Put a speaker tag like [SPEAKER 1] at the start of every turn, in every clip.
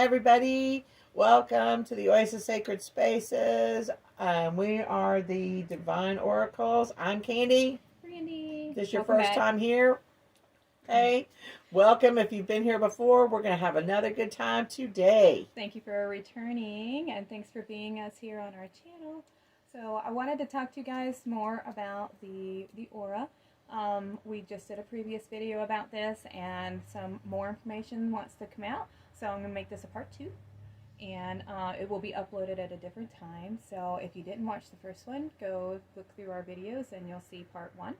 [SPEAKER 1] everybody. Welcome to the Oasis Sacred Spaces. We are the Divine Oracles. I'm Candy.
[SPEAKER 2] Randy.
[SPEAKER 1] This is your
[SPEAKER 2] Welcome
[SPEAKER 1] first
[SPEAKER 2] back.
[SPEAKER 1] time here. Hey, welcome. If you've been here before, we're going to have another good time today.
[SPEAKER 2] Thank you for returning, and thanks for being us here on our channel. So I wanted to talk to you guys more about the aura. We just did a previous video about this, and some more information wants to come out. So I'm going to make this a part 2, and it will be uploaded at a different time. So if you didn't watch the first one, go look through our videos, and you'll see part 1.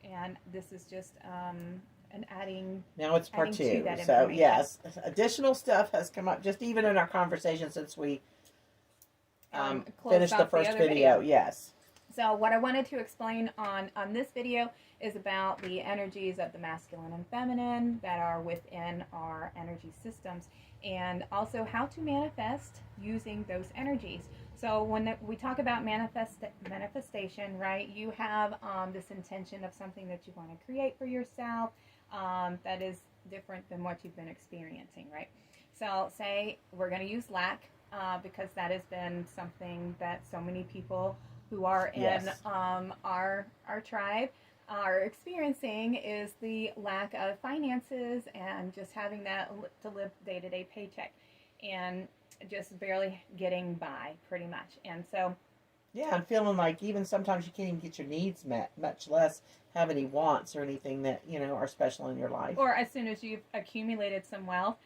[SPEAKER 2] And this is just an adding.
[SPEAKER 1] Now it's part
[SPEAKER 2] adding
[SPEAKER 1] 2.
[SPEAKER 2] to that
[SPEAKER 1] So
[SPEAKER 2] information.
[SPEAKER 1] yes, additional stuff has come up just even in our conversation since we finished the first video. Yes.
[SPEAKER 2] So what I wanted to explain on this video is about the energies of the masculine and feminine that are within our energy systems, and also how to manifest using those energies. So when we talk about manifestation, right, you have this intention of something that you want to create for yourself that is different than what you've been experiencing, right? So say we're going to use lack because that has been something that so many people who are in our tribe are experiencing, is the lack of finances and just having that to live day-to-day paycheck and just barely getting by, pretty much. And so
[SPEAKER 1] I'm feeling like even sometimes you can't even get your needs met, much less have any wants or anything that are special in your life.
[SPEAKER 2] Or as soon as you've accumulated some wealth,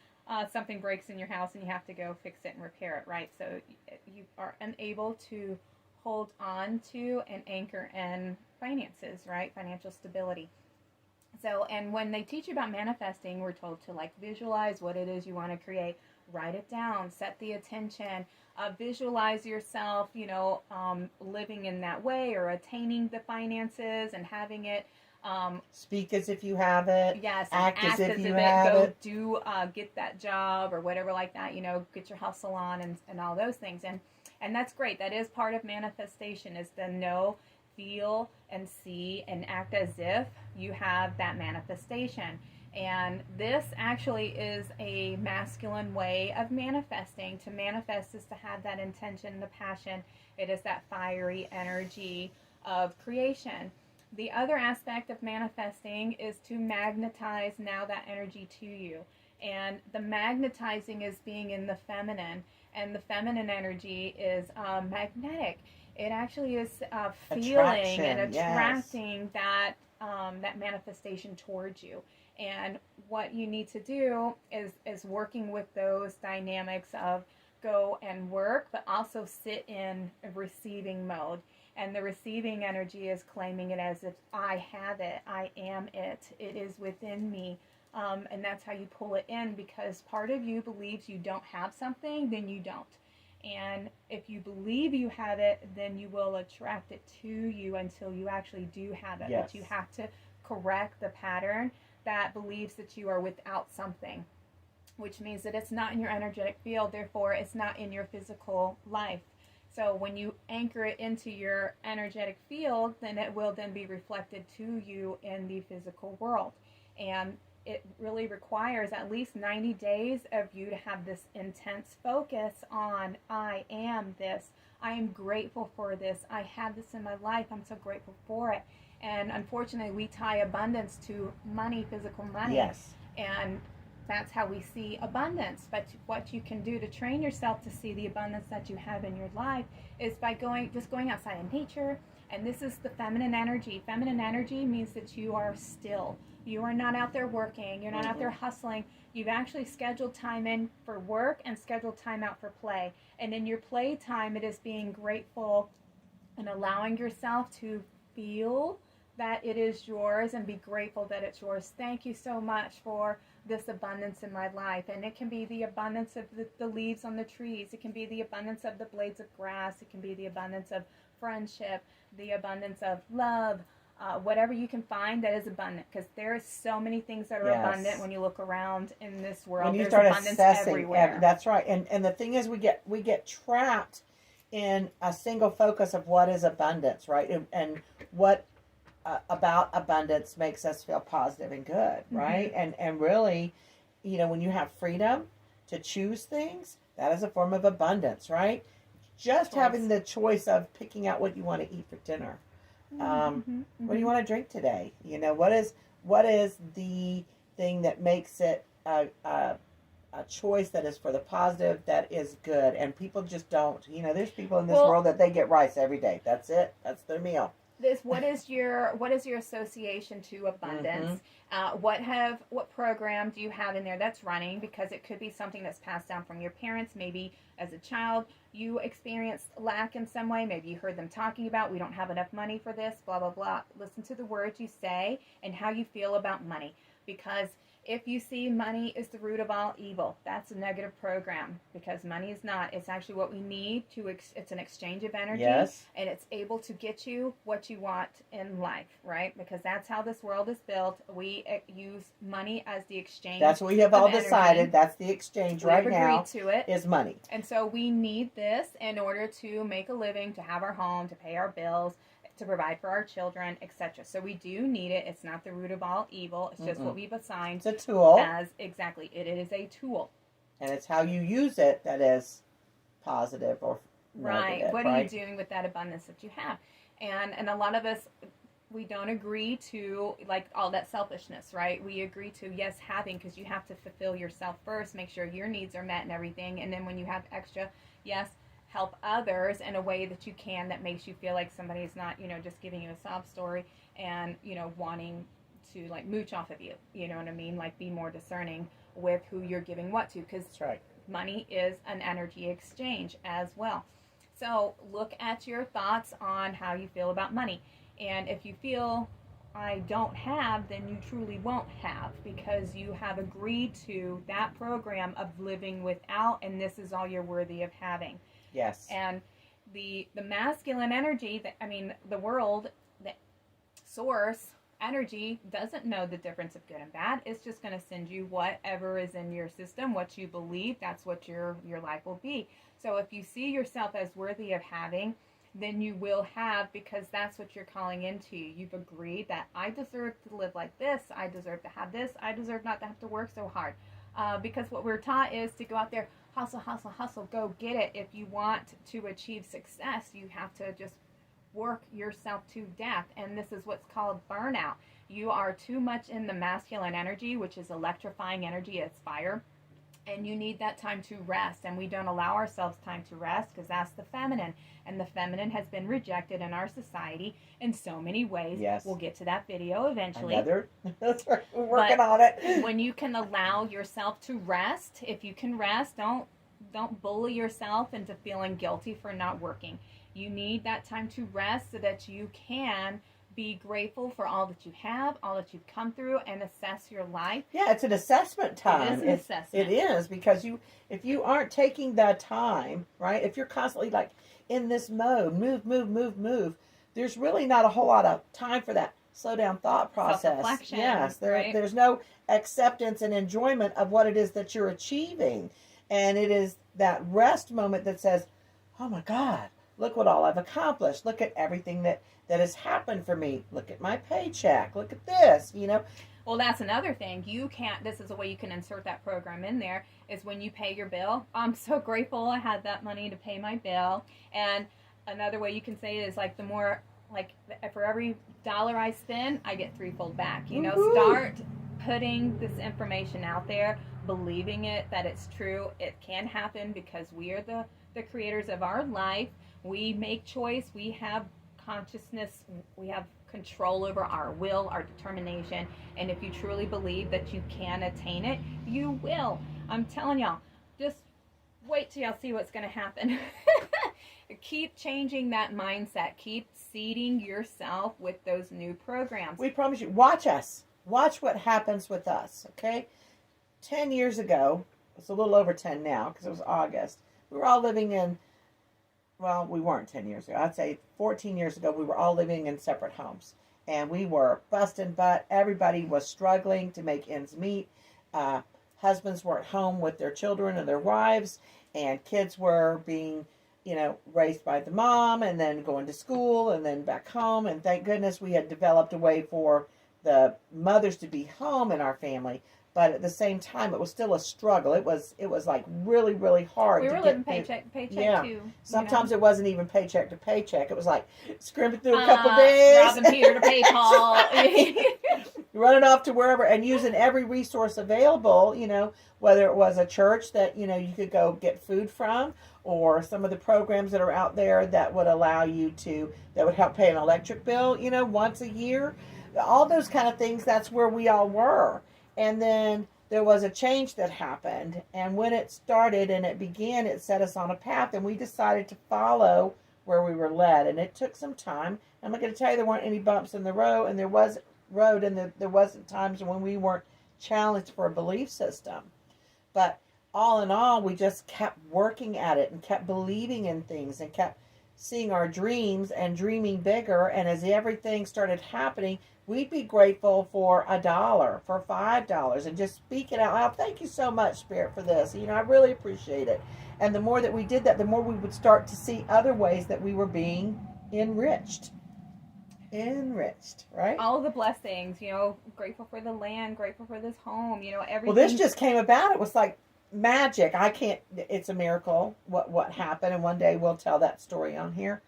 [SPEAKER 2] something breaks in your house and you have to go fix it and repair it, right? So you are unable to hold on to and anchor in finances, right? Financial stability. So, and when they teach you about manifesting, we're told to visualize what it is you want to create, write it down, set the attention, visualize yourself, living in that way or attaining the finances and having it.
[SPEAKER 1] Speak as if you have it.
[SPEAKER 2] Yes.
[SPEAKER 1] Act as if you have
[SPEAKER 2] go
[SPEAKER 1] it.
[SPEAKER 2] Do get that job or whatever like that. Get your hustle on and all those things. And that's great. That is part of manifestation, is to know, feel, and see and act as if you have that manifestation. And this actually is a masculine way of manifesting. To manifest is to have that intention, the passion. It is that fiery energy of creation. The other aspect of manifesting is to magnetize now that energy to you. And the magnetizing is being in the feminine. And the feminine energy is magnetic. It actually is feeling and attracting that manifestation towards you. And what you need to do is working with those dynamics of go and work, but also sit in a receiving mode. And the receiving energy is claiming it as if I have it, I am it, it is within me. And that's how you pull it in, because part of you believes you don't have something, then you don't. And if you believe you have it, then you will attract it to you until you actually do have it.
[SPEAKER 1] Yes.
[SPEAKER 2] But you have to correct the pattern that believes that you are without something, which means that it's not in your energetic field, therefore it's not in your physical life. So when you anchor it into your energetic field, then it will then be reflected to you in the physical world. And it really requires at least 90 days of you to have this intense focus on, I am this, I am grateful for this, I have this in my life, I'm so grateful for it. And unfortunately, we tie abundance to money, physical money.
[SPEAKER 1] Yes.
[SPEAKER 2] And that's how we see abundance. But what you can do to train yourself to see the abundance that you have in your life is by going outside in nature. And this is the feminine energy. Feminine energy means that you are still. You are not out there working. You're not out there hustling. You've actually scheduled time in for work and scheduled time out for play. And in your play time, it is being grateful and allowing yourself to feel that it is yours and be grateful that it's yours. Thank you so much for this abundance in my life. And it can be the abundance of the leaves on the trees. It can be the abundance of the blades of grass. It can be the abundance of friendship, the abundance of love, whatever you can find that is abundant. Because there is so many things that are abundant when you look around in this world.
[SPEAKER 1] When you
[SPEAKER 2] There's
[SPEAKER 1] start
[SPEAKER 2] abundance
[SPEAKER 1] assessing,
[SPEAKER 2] everywhere.
[SPEAKER 1] that's right. And the thing is, we get trapped in a single focus of what is abundance, right? And what about abundance makes us feel positive and good, right? And really, when you have freedom to choose things, that is a form of abundance, right? Just
[SPEAKER 2] Choice.
[SPEAKER 1] having the choice of picking out what you want to eat for dinner. What do you want to drink today? You know, what is the thing that makes it a choice that is for the positive, that is good? And people just don't. You know, there's people in this world that they get rice every day. That's it. That's their meal.
[SPEAKER 2] What is your association to abundance? What program do you have in there that's running? Because it could be something that's passed down from your parents. Maybe as a child you experienced lack in some way. Maybe you heard them talking about, we don't have enough money for this, blah blah blah. Listen to the words you say and how you feel about money, because if you see money is the root of all evil, that's a negative program, because money is not. It's actually what we need to, it's an exchange of energy.
[SPEAKER 1] Yes.
[SPEAKER 2] And it's able to get you what you want in life, right? Because that's how this world is built. We use money as the exchange.
[SPEAKER 1] That's what we have all
[SPEAKER 2] energy.
[SPEAKER 1] Decided. That's the exchange right now.
[SPEAKER 2] We've agreed to it.
[SPEAKER 1] Is money.
[SPEAKER 2] And so we need this in order to make a living, to have our home, to pay our bills, to provide for our children, etc. So we do need it. It's not the root of all evil. It's just what we've assigned.
[SPEAKER 1] It's a tool.
[SPEAKER 2] Exactly. It is a tool.
[SPEAKER 1] And it's how you use it that is positive or negative.
[SPEAKER 2] Right. What are you doing with that abundance that you have? And a lot of us, we don't agree to, like, all that selfishness, right? We agree to, yes, having, because you have to fulfill yourself first, make sure your needs are met and everything. And then when you have extra, yes, help others in a way that you can, that makes you feel like somebody's not, you know, just giving you a sob story and, you know, wanting to, like, mooch off of you. You know what I mean? Like, be more discerning with who you're giving what to, because money is an energy exchange as well. So look at your thoughts on how you feel about money. And if you feel I don't have, then you truly won't have, because you have agreed to that program of living without, and this is all you're worthy of having.
[SPEAKER 1] Yes.
[SPEAKER 2] And the masculine energy, the world, the source energy doesn't know the difference of good and bad. It's just going to send you whatever is in your system, what you believe, that's what your life will be. So if you see yourself as worthy of having, then you will have, because that's what you're calling into. You've agreed that I deserve to live like this, I deserve to have this, I deserve not to have to work so hard. Because what we're taught is to go out there, hustle, hustle, hustle, go get it. If you want to achieve success, you have to just work yourself to death. And this is what's called burnout. You are too much in the masculine energy, which is electrifying energy, it's fire. And you need that time to rest. And we don't allow ourselves time to rest, because that's the feminine. And the feminine has been rejected in our society in so many ways.
[SPEAKER 1] Yes.
[SPEAKER 2] We'll get to that video eventually.
[SPEAKER 1] That's right. We're working on it.
[SPEAKER 2] When you can allow yourself to rest, if you can rest, don't bully yourself into feeling guilty for not working. You need that time to rest so that you can be grateful for all that you have, all that you've come through, and assess your life.
[SPEAKER 1] Yeah, it's an assessment time.
[SPEAKER 2] It is an assessment.
[SPEAKER 1] It is, because if you aren't taking the time, right, if you're constantly like in this mode, move, there's really not a whole lot of time for that slow down thought process.
[SPEAKER 2] Self-reflection.
[SPEAKER 1] Yes,
[SPEAKER 2] right?
[SPEAKER 1] There's no acceptance and enjoyment of what it is that you're achieving. And it is that rest moment that says, oh my God, look what all I've accomplished. Look at everything that has happened for me. Look at my paycheck. Look at this, you know.
[SPEAKER 2] Well, that's another thing. You can't, this is a way you can insert that program in there, is when you pay your bill. I'm so grateful I had that money to pay my bill. And another way you can say it is, like, the more, like, for every dollar I spend, I get threefold back. You know, start putting this information out there, believing it, that it's true. It can happen, because we are the creators of our life. We make choice. We have consciousness. We have control over our will, our determination. And if you truly believe that you can attain it, you will. I'm telling y'all, just wait till y'all see what's going to happen. Keep changing that mindset. Keep seeding yourself with those new programs.
[SPEAKER 1] We promise you. Watch us. Watch what happens with us, okay? 10 years ago, it's a little over 10 now, because it was August, we were all living in, well, we weren't 10 years ago. I'd say 14 years ago, we were all living in separate homes. And we were busting butt. Everybody was struggling to make ends meet. Husbands weren't home with their children and their wives. And kids were being, raised by the mom, and then going to school, and then back home. And thank goodness we had developed a way for the mothers to be home in our family. but at the same time, it was still a struggle. It was like really, really hard.
[SPEAKER 2] We
[SPEAKER 1] to
[SPEAKER 2] were
[SPEAKER 1] get
[SPEAKER 2] living
[SPEAKER 1] through.
[SPEAKER 2] paycheck to paycheck
[SPEAKER 1] Yeah.
[SPEAKER 2] too.
[SPEAKER 1] Sometimes it wasn't even paycheck to paycheck. It was like scrimping through a couple days,
[SPEAKER 2] robbing Peter to pay Paul,
[SPEAKER 1] running off to wherever and using every resource available. Whether it was a church that you could go get food from, or some of the programs that are out there that would allow you that would help pay an electric bill, once a year. All those kind of things. That's where we all were. And then there was a change that happened. And when it started and it began, it set us on a path. And we decided to follow where we were led. And it took some time. I'm not going to tell you there weren't any bumps in the road. And there was road. And there wasn't times when we weren't challenged for a belief system. But all in all, we just kept working at it and kept believing in things and kept seeing our dreams and dreaming bigger. And as everything started happening, we'd be grateful for $1, for $5, and just speak it out loud. Thank you so much, Spirit, for this. I really appreciate it. And the more that we did that, the more we would start to see other ways that we were being enriched. Right?
[SPEAKER 2] All the blessings, grateful for the land, grateful for this home, everything.
[SPEAKER 1] Well, this just came about. It was like magic. It's a miracle what happened, and one day we'll tell that story on here.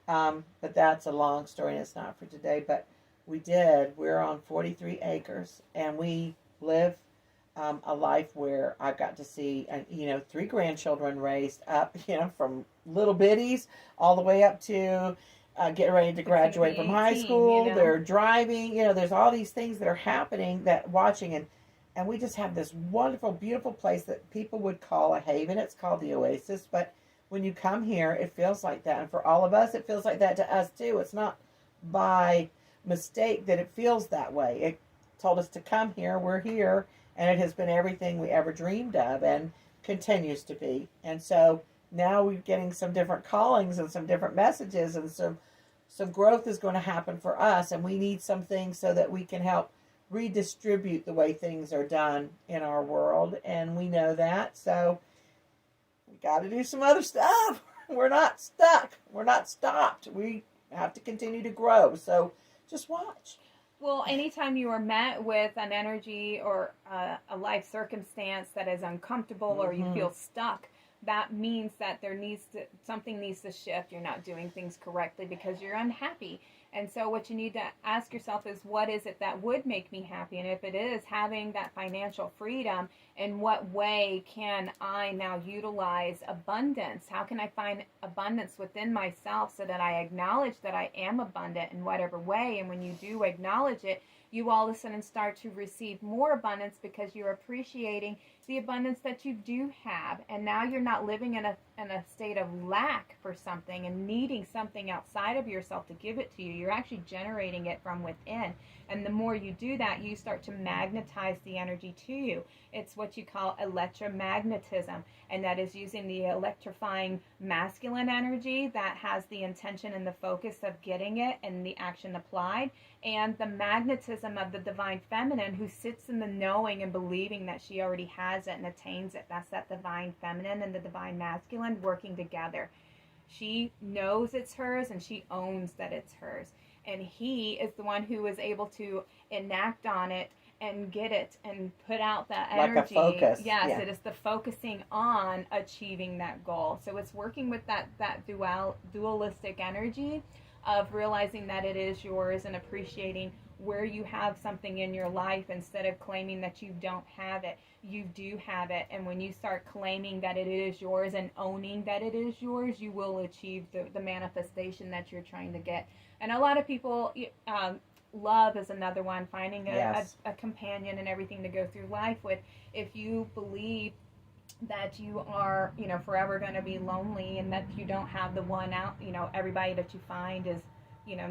[SPEAKER 1] But that's a long story, and it's not for today. But we're on 43 acres, and we live a life where I've got to see 3 grandchildren raised up, from little bitties all the way up to getting ready to graduate from high school. They're driving. There's all these things that are happening and we just have this wonderful, beautiful place that people would call a haven. It's called the Oasis. But when you come here, it feels like that. And for all of us, it feels like that to us too. It's not by mistake that it feels that way. It told us to come here. We're here. And it has been everything we ever dreamed of and continues to be. And so now we're getting some different callings and some different messages, and some growth is going to happen for us. And we need some things so that we can help redistribute the way things are done in our world, and we know that, so we got to do some other stuff. We're not stuck. We're not stopped. We have to continue to grow, so just watch.
[SPEAKER 2] Well, anytime you are met with an energy or a life circumstance that is uncomfortable, or you feel stuck, that means that something needs to shift. You're not doing things correctly because you're unhappy. And so what you need to ask yourself is, what is it that would make me happy? And if it is having that financial freedom, in what way can I now utilize abundance? How can I find abundance within myself so that I acknowledge that I am abundant in whatever way? And when you do acknowledge it, you all of a sudden start to receive more abundance because you're appreciating the abundance that you do have. And now you're not living in a state of lack for something and needing something outside of yourself to give it to you. You're actually generating it from within. And the more you do that, you start to magnetize the energy to you. It's what you call electromagnetism, and that is using the electrifying masculine energy that has the intention and the focus of getting it and the action applied, and the magnetism of the divine feminine, who sits in the knowing and believing that she already has it and attains it. That's that divine feminine and the divine masculine working together. She knows it's hers and she owns that it's hers. And he is the one who is able to enact on it and get it and put out that energy.
[SPEAKER 1] Like a focus.
[SPEAKER 2] Yes,
[SPEAKER 1] yeah.
[SPEAKER 2] It is the focusing on achieving that goal. So it's working with that dualistic energy of realizing that it is yours and appreciating where you have something in your life instead of claiming that you don't have it. You do have it. And when you start claiming that it is yours and owning that it is yours, you will achieve the manifestation that you're trying to get. And a lot of people, love is another one, finding a companion and everything to go through life with. If you believe that you are, forever going to be lonely and that you don't have the one out, everybody that you find is,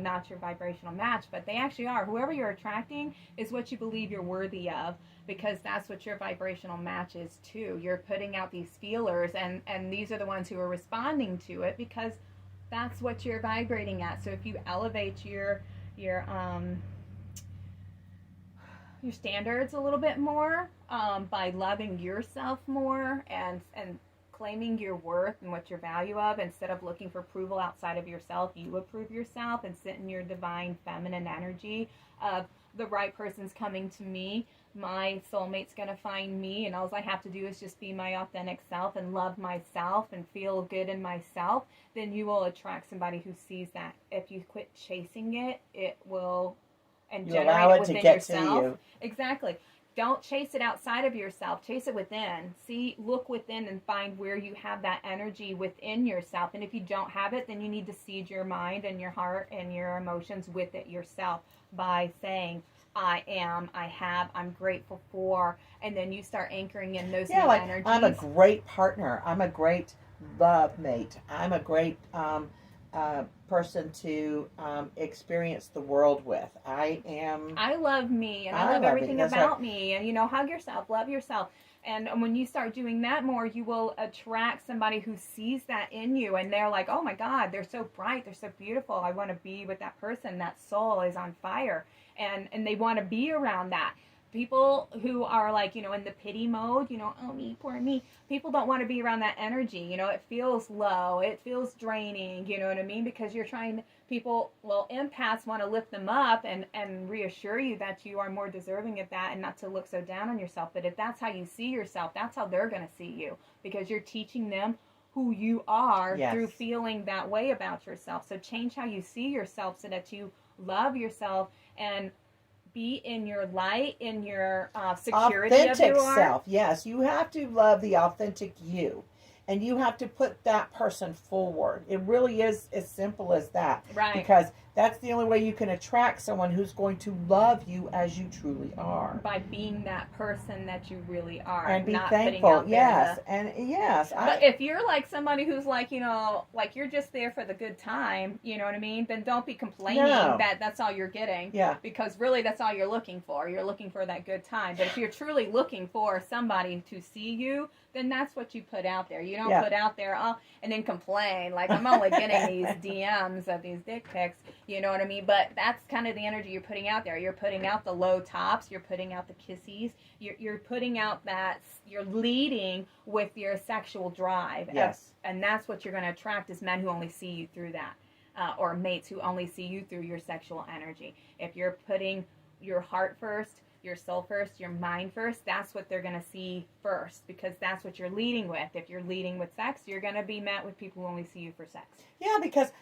[SPEAKER 2] not your vibrational match, but they actually are. Whoever you're attracting is what you believe you're worthy of, because that's what your vibrational match is too. You're putting out these feelers, and these are the ones who are responding to it because that's what you're vibrating at. So if you elevate your standards a little bit more by loving yourself more and claiming your worth and what your value of, instead of looking for approval outside of yourself, you approve yourself and sit in your divine feminine energy of the right person's coming to me, my soulmate's going to find me, and all I have to do is just be my authentic self and love myself and feel good in myself, then you will attract somebody who sees that. If you quit chasing it, it will, and
[SPEAKER 1] You
[SPEAKER 2] generate
[SPEAKER 1] allow
[SPEAKER 2] it
[SPEAKER 1] it to
[SPEAKER 2] within
[SPEAKER 1] get
[SPEAKER 2] yourself.
[SPEAKER 1] to you.
[SPEAKER 2] Exactly. Don't chase it outside of yourself. Chase it within. Look within and find where you have that energy within yourself. And if you don't have it, then you need to seed your mind and your heart and your emotions with it yourself by saying, I am, I have, I'm grateful for, and then you start anchoring in those new energies.
[SPEAKER 1] I'm a great partner. I'm a great love mate. I'm a great person to experience the world with. I
[SPEAKER 2] love me, and I love everything about me. And hug yourself, love yourself. And when you start doing that more, you will attract somebody who sees that in you, and they're like, oh my God, they're so bright, they're so beautiful. I want to be with that person. That soul is on fire, and they want to be around that. People who are like, in the pity mode, oh me, poor me. People don't want to be around that energy. It feels low. It feels draining. You know what I mean? Because you're trying, empaths want to lift them up and reassure you that you are more deserving of that and not to look so down on yourself. But if that's how you see yourself, that's how they're going to see you, because you're teaching them who you are through feeling that way about yourself. So change how you see yourself so that you love yourself and be in your light, in your security
[SPEAKER 1] authentic
[SPEAKER 2] of who you are.
[SPEAKER 1] self. Yes, you have to love the authentic you, and you have to put that person forward. It really is as simple as that.
[SPEAKER 2] Right.
[SPEAKER 1] Because that's the only way you can attract someone who's going to love you as you truly are.
[SPEAKER 2] By being that person that you really are.
[SPEAKER 1] And be
[SPEAKER 2] not
[SPEAKER 1] thankful. Yes.
[SPEAKER 2] But if you're like somebody who's like, like you're just there for the good time, you know what I mean? Then don't be complaining that that's all you're getting.
[SPEAKER 1] Yeah.
[SPEAKER 2] Because really that's all you're looking for. You're looking for that good time. But if you're truly looking for somebody to see you, then that's what you put out there. You don't put out there, and then complain. Like, I'm only getting these DMs of these dick pics. You know what I mean? But that's kind of the energy you're putting out there. You're putting out the low tops. You're putting out the kissies. You're putting out that you're leading with your sexual drive.
[SPEAKER 1] Yes.
[SPEAKER 2] And that's what you're going to attract, is men who only see you through that. Or mates who only see you through your sexual energy. If you're putting your heart first, your soul first, your mind first, that's what they're going to see first, because that's what you're leading with. If you're leading with sex, you're going to be met with people who only see you for sex.
[SPEAKER 1] Yeah, because,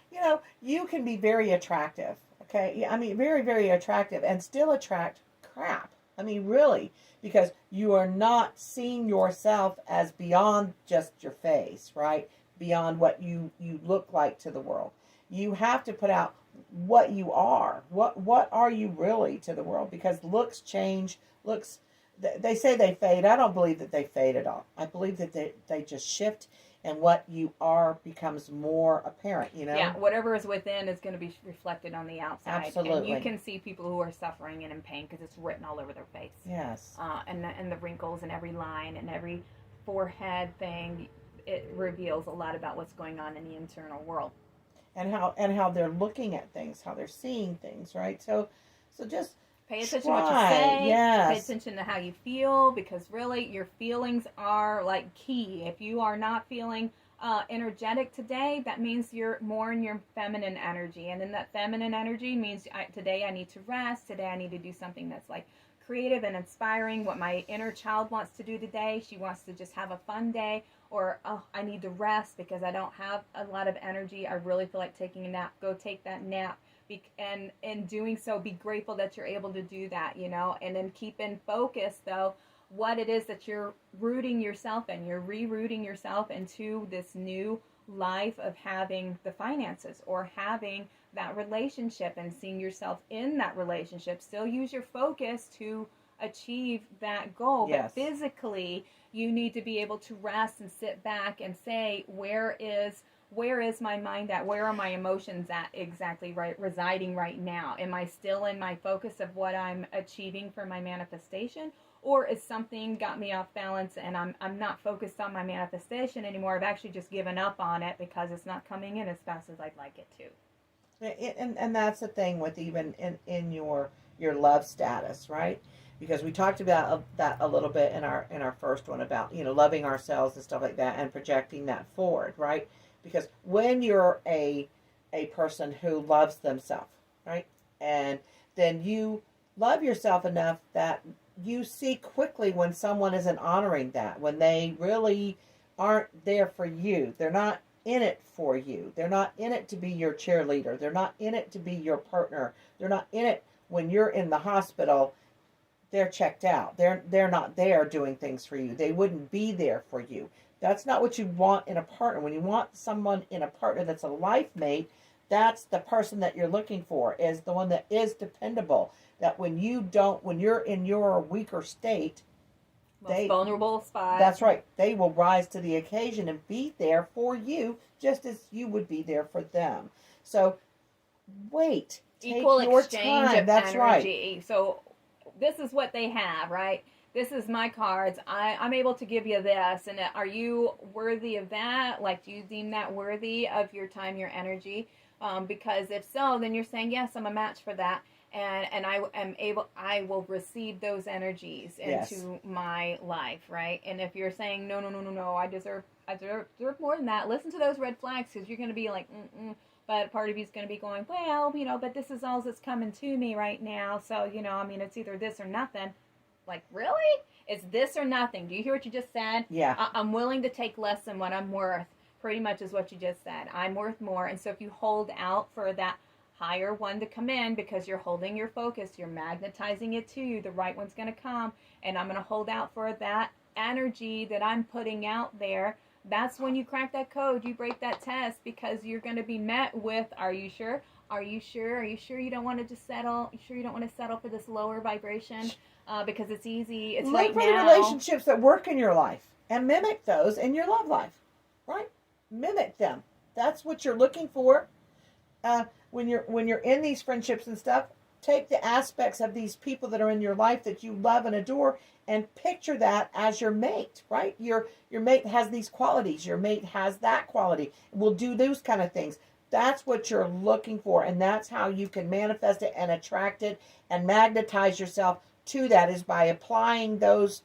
[SPEAKER 1] you can be very attractive, okay? I mean, very, very attractive, and still attract crap. I mean, really, because you are not seeing yourself as beyond just your face, right? Beyond what you look like to the world. You have to put out what you are. What are you really to the world? Because looks change. Looks, they say they fade. I don't believe that they fade at all. I believe that they just shift, and what you are becomes more apparent,
[SPEAKER 2] Yeah, whatever is within is going to be reflected on the outside.
[SPEAKER 1] Absolutely.
[SPEAKER 2] And you can see people who are suffering and in pain because it's written all over their face.
[SPEAKER 1] Yes.
[SPEAKER 2] And the wrinkles and every line and every forehead thing, it reveals a lot about what's going on in the internal world.
[SPEAKER 1] And how they're looking at things, how they're seeing things, right? So just
[SPEAKER 2] pay attention to what you say.
[SPEAKER 1] Yes.
[SPEAKER 2] Pay attention to how you feel, because really your feelings are like key. If you are not feeling energetic today, that means you're more in your feminine energy. And in that feminine energy means today I need to rest. Today I need to do something that's like creative and inspiring. What my inner child wants to do today. She wants to just have a fun day. Or, I need to rest because I don't have a lot of energy. I really feel like taking a nap. Go take that nap. And in doing so, be grateful that you're able to do that, And then keep in focus, though, what it is that you're rooting yourself in. You're rerouting yourself into this new life of having the finances or having that relationship and seeing yourself in that relationship. Still use your focus to achieve that goal.
[SPEAKER 1] Yes.
[SPEAKER 2] But physically, you need to be able to rest and sit back and say, where is my mind at? Where are my emotions at exactly residing right now? Am I still in my focus of what I'm achieving for my manifestation? Or is something got me off balance and I'm not focused on my manifestation anymore? I've actually just given up on it because it's not coming in as fast as I'd like it to.
[SPEAKER 1] And that's the thing with even in your love status, right? Because we talked about that a little bit in our first one about, loving ourselves and stuff like that and projecting that forward, right? Because when you're a person who loves themselves, right? And then you love yourself enough that you see quickly when someone isn't honoring that, when they really aren't there for you. They're not in it for you. They're not in it to be your cheerleader. They're not in it to be your partner. They're not in it when you're in the hospital. They're checked out. They're not there doing things for you. They wouldn't be there for you. That's not what you want in a partner. When you want someone in a partner that's a life mate, that's the person that you're looking for, is the one that is dependable. That when you're in your weaker state,
[SPEAKER 2] Most vulnerable spot.
[SPEAKER 1] that's right, they will rise to the occasion and be there for you just as you would be there for them. So wait,
[SPEAKER 2] Equal
[SPEAKER 1] take your
[SPEAKER 2] exchange
[SPEAKER 1] time.
[SPEAKER 2] of
[SPEAKER 1] That's
[SPEAKER 2] energy.
[SPEAKER 1] right.
[SPEAKER 2] So this is what they have, right? This is my cards. I'm able to give you this. And are you worthy of that? Like, do you deem that worthy of your time, your energy? Because if so, then you're saying, yes, I'm a match for that. And I will receive those energies into my life, right? And if you're saying, no, I deserve more than that, listen to those red flags, because you're going to be like, but part of you's going to be going, well, but this is all that's coming to me right now. So, it's either this or nothing. Like, really? It's this or nothing. Do you hear what you just said?
[SPEAKER 1] Yeah.
[SPEAKER 2] I'm willing to take less than what I'm worth, pretty much is what you just said. I'm worth more. And so if you hold out for that higher one to come in, because you're holding your focus, you're magnetizing it to you, the right one's going to come, and I'm going to hold out for that energy that I'm putting out there. That's when you crack that code, you break that test, because you're going to be met with, are you sure? Are you sure? Are you sure you don't want to just settle? You sure you don't want to settle for this lower vibration? Because it's easy. It's right now.
[SPEAKER 1] Look for the relationships that work in your life and mimic those in your love life, right? Mimic them. That's what you're looking for. When you're in these friendships and stuff, take the aspects of these people that are in your life that you love and adore, and picture that as your mate, right? Your mate has these qualities. Your mate has that quality. Will do those kind of things. That's what you're looking for, and that's how you can manifest it and attract it and magnetize yourself to that, is by applying those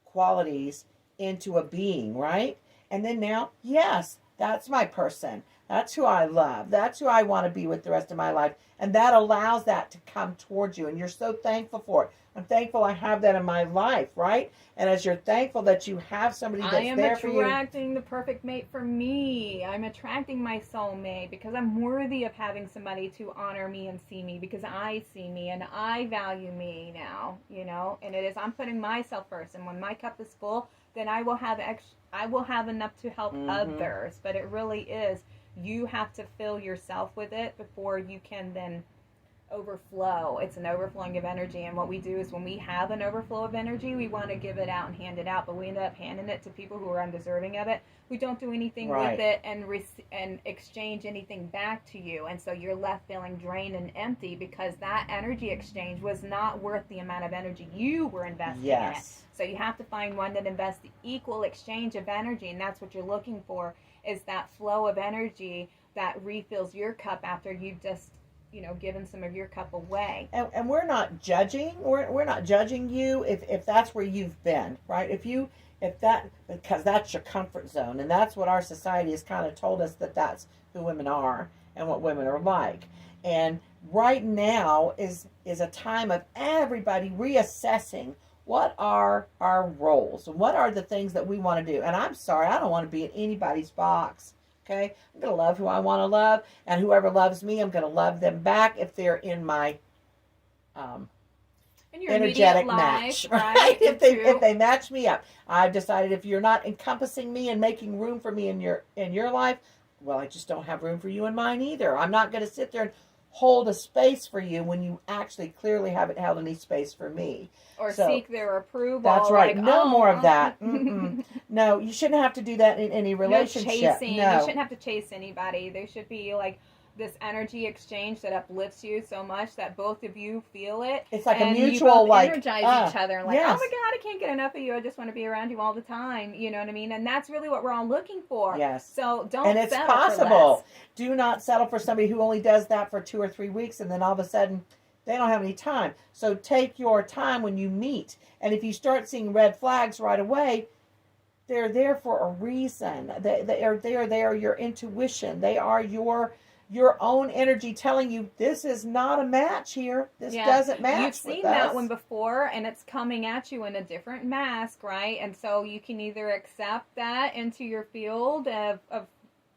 [SPEAKER 1] qualities into a being, right? And then now, yes, that's my person. That's who I love. That's who I want to be with the rest of my life. And that allows that to come towards you. And you're so thankful for it. I'm thankful I have that in my life, right? And as you're thankful that you have somebody that's there for you.
[SPEAKER 2] I am attracting the perfect mate for me. I'm attracting my soulmate because I'm worthy of having somebody to honor me and see me, because I see me and I value me now, and it is, I'm putting myself first. And when my cup is full, then I will have enough to help others. But it really is, you have to fill yourself with it before you can then overflow. It's an overflowing of energy, and what we do is when we have an overflow of energy, we want to give it out and hand it out, but we end up handing it to people who are undeserving of it. We don't do anything with it and exchange anything back to you, and so you're left feeling drained and empty, because that energy exchange was not worth the amount of energy you were investing in it. So you have to find one that invests the equal exchange of energy, and that's what you're looking for, is that flow of energy that refills your cup after you've just given some of your cup away.
[SPEAKER 1] And we're not judging. We're not judging you if that's where you've been, right? Because that's your comfort zone, and that's what our society has kind of told us, that that's who women are and what women are like. And right now is a time of everybody reassessing what are our roles and what are the things that we want to do. And I'm sorry, I don't want to be in anybody's box. Okay, I'm going to love who I want to love, and whoever loves me, I'm going to love them back if they're in my energetic match, right? If they match me up. I've decided, if you're not encompassing me and making room for me in your life, well, I just don't have room for you in mine either. I'm not going to sit there and hold a space for you when you actually clearly haven't held any space for me.
[SPEAKER 2] Or seek their approval.
[SPEAKER 1] That's right. No more of that. No, you shouldn't have to do that in any relationship.
[SPEAKER 2] No chasing. You shouldn't have to chase anybody. There should be like this energy exchange that uplifts you so much that both of you feel it.
[SPEAKER 1] It's like
[SPEAKER 2] and
[SPEAKER 1] a mutual,
[SPEAKER 2] you both energize each other. Like,
[SPEAKER 1] yes.
[SPEAKER 2] Oh my God, I can't get enough of you. I just want to be around you all the time. You know what I mean? And that's really what we're all looking for.
[SPEAKER 1] Yes.
[SPEAKER 2] So don't.
[SPEAKER 1] And it's
[SPEAKER 2] settle
[SPEAKER 1] possible.
[SPEAKER 2] For less.
[SPEAKER 1] Do not settle for somebody who only does that for 2 or 3 weeks, and then all of a sudden they don't have any time. So take your time when you meet. And if you start seeing red flags right away, they're there for a reason. They are your intuition. They are your your own energy telling you this is not a match here. This doesn't match.
[SPEAKER 2] You've seen that one before, and it's coming at you in a different mask, right? And so you can either accept that into your field of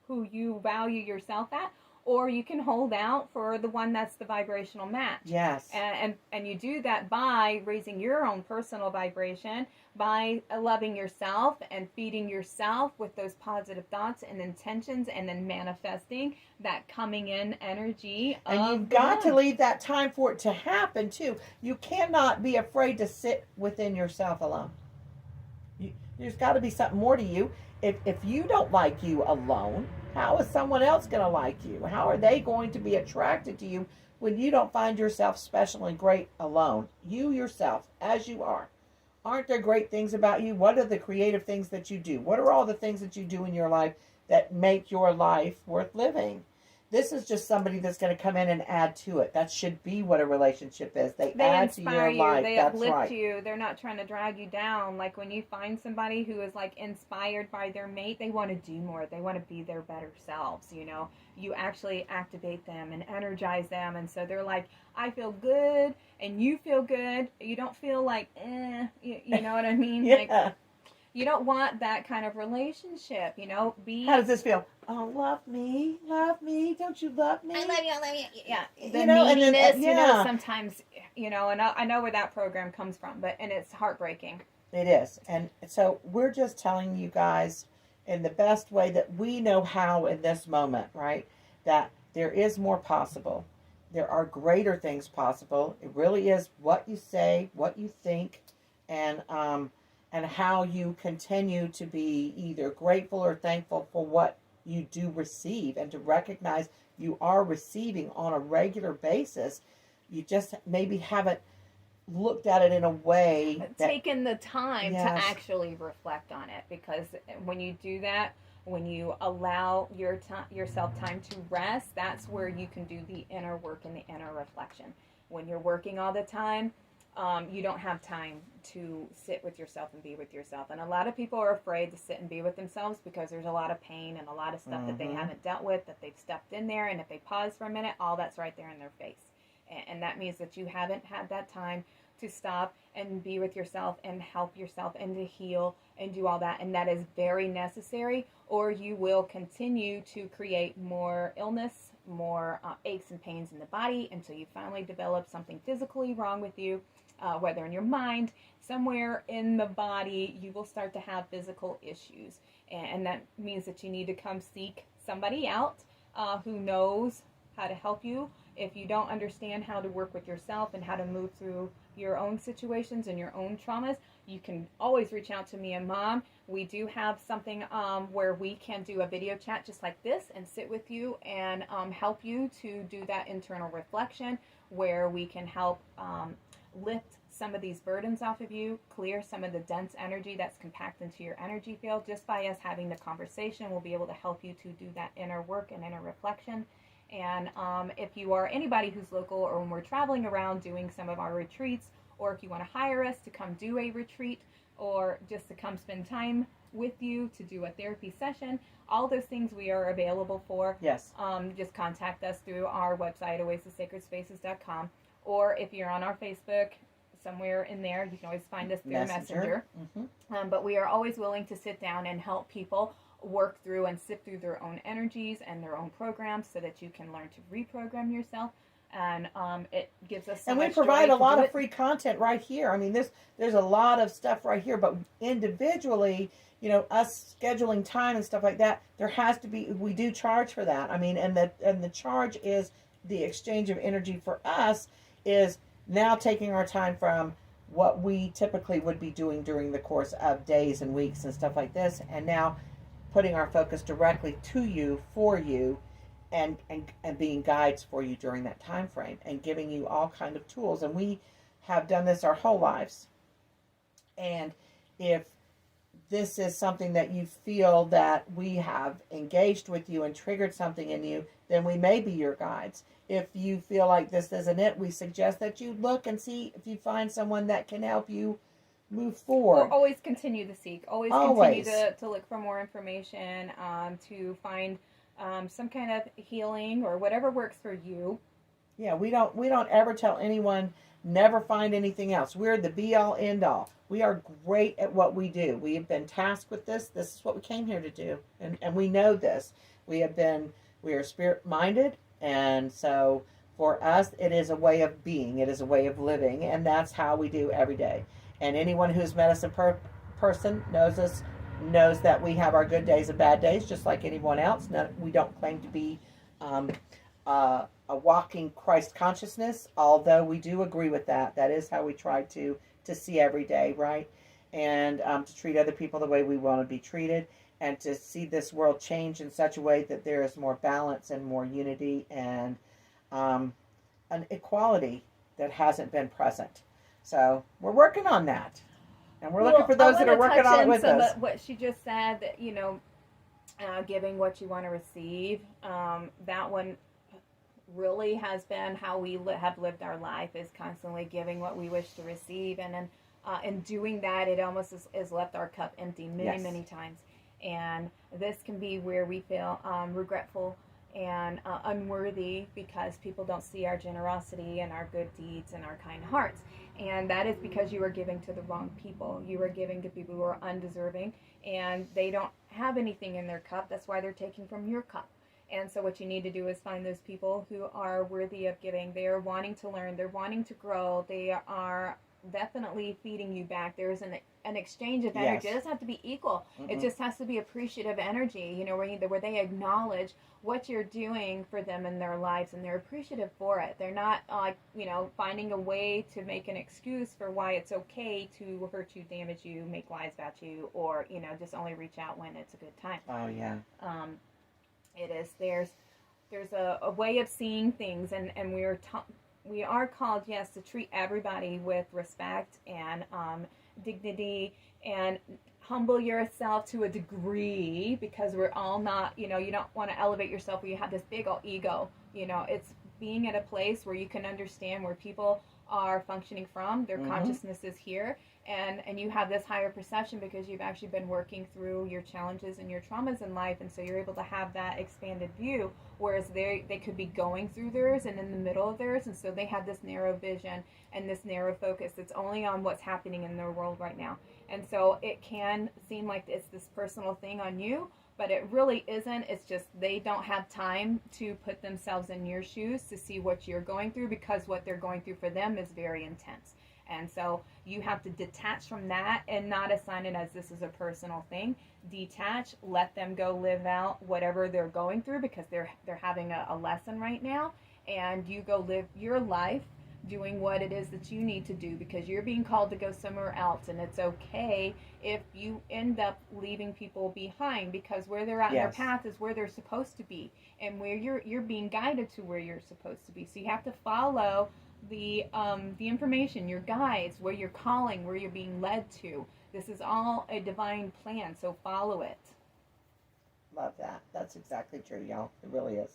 [SPEAKER 2] who you value yourself at, or you can hold out for the one that's the vibrational match.
[SPEAKER 1] Yes.
[SPEAKER 2] And you do that by raising your own personal vibration, by loving yourself and feeding yourself with those positive thoughts and intentions, and then manifesting that coming in energy.
[SPEAKER 1] And you've got to leave that time for it to happen too. You cannot be afraid to sit within yourself alone. There's got to be something more to you. If you don't like you alone, how is someone else going to like you? How are they going to be attracted to you when you don't find yourself special and great alone? You yourself, as you are. Aren't there great things about you? What are the creative things that you do? What are all the things that you do in your life that make your life worth living? This is just somebody that's going to come in and add to it. That should be what a relationship is. They add to your life.
[SPEAKER 2] They
[SPEAKER 1] that's
[SPEAKER 2] uplift
[SPEAKER 1] right.
[SPEAKER 2] you. They're not trying to drag you down. Like when you find somebody who is like inspired by their mate, they want to do more. They want to be their better selves, you know. You actually activate them and energize them. And so they're like, I feel good and you feel good. You don't feel like, you know what I mean?
[SPEAKER 1] Yeah.
[SPEAKER 2] Like, you don't want that kind of relationship, you know.
[SPEAKER 1] How does this feel? Oh, love me, don't you love me?
[SPEAKER 2] I love you. Yeah, the
[SPEAKER 1] you know,
[SPEAKER 2] neediness,
[SPEAKER 1] and then,
[SPEAKER 2] you know, sometimes, you know, and I know where that program comes from, and it's heartbreaking.
[SPEAKER 1] It is, and so we're just telling you guys in the best way that we know how in this moment, right? That there is more possible. There are greater things possible. It really is what you say, what you think, and how you continue to be either grateful or thankful for what you do receive, and to recognize you are receiving on a regular basis. You just maybe haven't looked at it in a way
[SPEAKER 2] taken the time to actually reflect on it, because when you do that, when you allow yourself time to rest, that's where you can do the inner work and the inner reflection. When you're working all the time, you don't have time to sit with yourself and be with yourself. And a lot of people are afraid to sit and be with themselves because there's a lot of pain and a lot of stuff that they haven't dealt with, that they've stepped in there. And if they pause for a minute, all that's right there in their face. And that means that you haven't had that time to stop and be with yourself and help yourself and to heal and do all that. And that is very necessary, or you will continue to create more illness, more aches and pains in the body, until you finally develop something physically wrong with you, whether in your mind, somewhere in the body, you will start to have physical issues. And that means that you need to come seek somebody out who knows how to help you. If you don't understand how to work with yourself and how to move through your own situations and your own traumas, you can always reach out to me and Mom. We do have something where we can do a video chat just like this and sit with you and help you to do that internal reflection, where we can help lift some of these burdens off of you, clear some of the dense energy that's compacted into your energy field. Just by us having the conversation, we'll be able to help you to do that inner work and inner reflection. And if you are anybody who's local, or when we're traveling around doing some of our retreats, or if you want to hire us to come do a retreat, or just to come spend time with you to do a therapy session, all those things we are available for.
[SPEAKER 1] Yes.
[SPEAKER 2] Just contact us through our website, oasissacredspaces.com, or if you're on our Facebook, somewhere in there, you can always find us through Messenger. But we are always willing to sit down and help people work through and sift through their own energies and their own programs, so that you can learn to reprogram yourself. And it gives us so much joy.
[SPEAKER 1] And we provide a lot of free content right here. I mean, there's a lot of stuff right here, but individually, you know, us scheduling time and stuff like that, there has to be, we do charge for that. I mean, and the charge is the exchange of energy for us is now taking our time from what we typically would be doing during the course of days and weeks and stuff like this, and now putting our focus directly to you, for you, and being guides for you during that time frame, and giving you all kind of tools. And we have done this our whole lives. And if this is something that you feel that we have engaged with you and triggered something in you, then we may be your guides. If you feel like this isn't it, we suggest that you look and see if you find someone that can help you move forward.
[SPEAKER 2] Or always continue to seek. Always continue to look for more information, to find some kind of healing or whatever works for you.
[SPEAKER 1] Yeah, we don't ever tell anyone never find anything else. We're the be all end all. We are great at what we do. We have been tasked with this. This is what we came here to do. And we know this. We are spirit minded, and so for us it is a way of being, it is a way of living, and that's how we do every day. And anyone who's met us in person knows us, knows that we have our good days and bad days just like anyone else. No, we don't claim to be a walking Christ consciousness, although we do agree with that. That is how we try to see every day, right? And to treat other people the way we want to be treated, and to see this world change in such a way that there is more balance and more unity and an equality that hasn't been present. So we're working on that. And we're looking for those that are working on it with us.
[SPEAKER 2] What she just said, that, you know, giving what you want to receive, that one really has been how we have lived our life, is constantly giving what we wish to receive. And then in doing that, it almost is left our cup empty many times. And this can be where we feel regretful and unworthy because people don't see our generosity and our good deeds and our kind hearts. And that is because you are giving to the wrong people. You are giving to people who are undeserving, and they don't have anything in their cup. That's why they're taking from your cup. And so what you need to do is find those people who are worthy of giving. They are wanting to learn. They're wanting to grow. They are definitely feeding you back. There's an exchange of energy. It doesn't have to be equal. It just has to be appreciative energy, you know, where they acknowledge what you're doing for them in their lives, and they're appreciative for it. They're not like, you know, finding a way to make an excuse for why it's okay to hurt you, damage you, make lies about you, or, you know, just only reach out when it's a good time.
[SPEAKER 1] Oh yeah.
[SPEAKER 2] It is. There's a way of seeing things, and we are called, yes, to treat everybody with respect and dignity, and humble yourself to a degree, because we're all not, you know, you don't want to elevate yourself where you have this big old ego. You know, it's being at a place where you can understand where people are functioning from, their consciousness is here, and you have this higher perception because you've actually been working through your challenges and your traumas in life, and so you're able to have that expanded view, whereas they could be going through theirs and in the middle of theirs, and so they have this narrow vision and this narrow focus that's only on what's happening in their world right now. And so it can seem like it's this personal thing on you, but it really isn't. It's just they don't have time to put themselves in your shoes to see what you're going through, because what they're going through for them is very intense. And so you have to detach from that and not assign it as this is a personal thing. Detach, let them go live out whatever they're going through, because they're having a lesson right now, and you go live your life doing what it is that you need to do, because you're being called to go somewhere else. And it's okay if you end up leaving people behind, because where they're at in their path is where they're supposed to be, and where you're being guided to where you're supposed to be. So you have to follow the information, your guides, where you're calling, where you're being led to. This is all a divine plan, so follow it.
[SPEAKER 1] Love that. That's exactly true, y'all. It really is.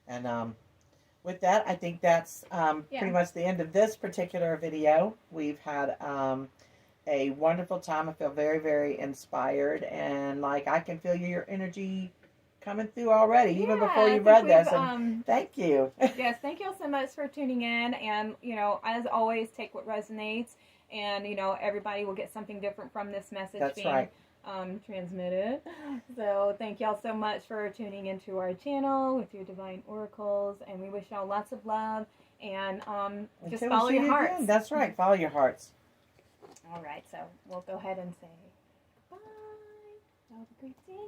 [SPEAKER 1] And with that, I think that's pretty much the end of this particular video. We've had a wonderful time. I feel very, very inspired, and like I can feel your energy coming through already, even before you read this. And thank you.
[SPEAKER 2] Yes, thank you all so much for tuning in. And, you know, as always, take what resonates. And, you know, everybody will get something different from this message transmitted. So thank y'all so much for tuning into our channel with your divine oracles. And we wish y'all lots of love. And just follow your hearts.
[SPEAKER 1] Again. That's right. Follow your hearts.
[SPEAKER 2] All right. So we'll go ahead and say bye. Have a great day.